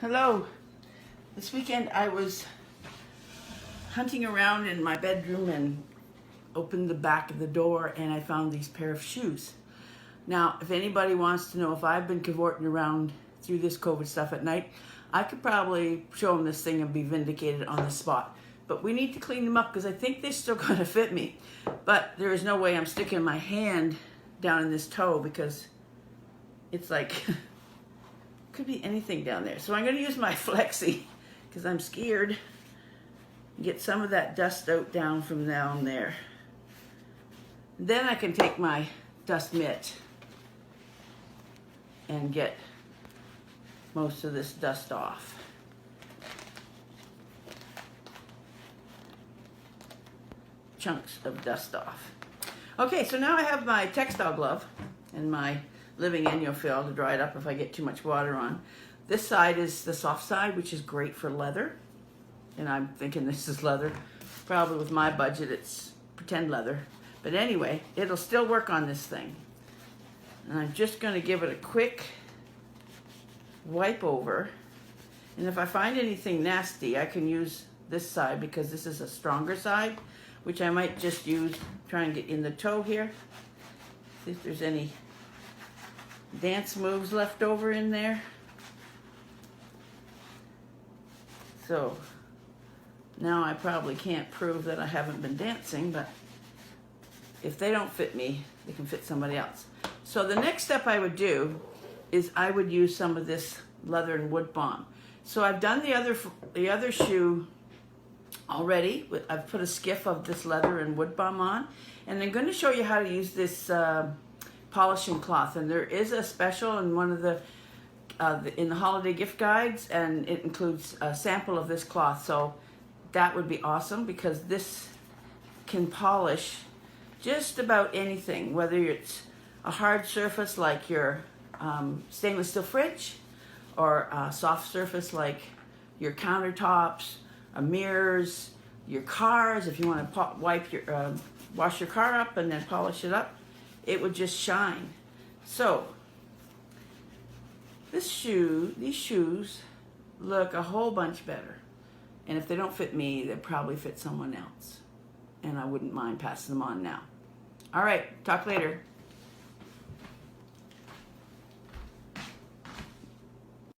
Hello. This weekend I was hunting around in my bedroom and opened the back of the door and I found these pair of shoes. Now, if anybody wants to know if I've been cavorting around through this COVID stuff at night, I could probably show them this thing and be vindicated on the spot. But we need to clean them up because I think they're still going to fit me. But there is no way I'm sticking my hand down in this toe because it's like... could be anything down there. So I'm going to use my Flexi because I'm scared. Get some of that dust out down from down there. Then I can take my dust mitt and get most of this dust off. Chunks of dust off. Okay, so now I have my textile glove and my living Inyo-Fill to dry it up if I get too much water on. This side is the soft side, which is great for leather. And I'm thinking this is leather. Probably with my budget, it's pretend leather. But anyway, it'll still work on this thing. And I'm just going to give it a quick wipe over. And if I find anything nasty, I can use this side because this is a stronger side, which I might just use, try and get in the toe here. See if there's any dance moves left over in there. So now I probably can't prove that I haven't been dancing, but if they don't fit me, they can fit somebody else. So the next step I would do is I would use some of this leather and wood balm. So I've done the other shoe already. I've put a skiff of this leather and wood balm on, and I'm going to show you how to use this polishing cloth. And there is a special in one of the in the holiday gift guides, and it includes a sample of this cloth. So that would be awesome because this can polish just about anything, whether it's a hard surface like your stainless steel fridge, or a soft surface like your countertops, mirrors, your cars. If you want to wash your car up and then polish it up, it would just shine. So these shoes look a whole bunch better. And if they don't fit me, they probably fit someone else. And I wouldn't mind passing them on now. All right, talk later.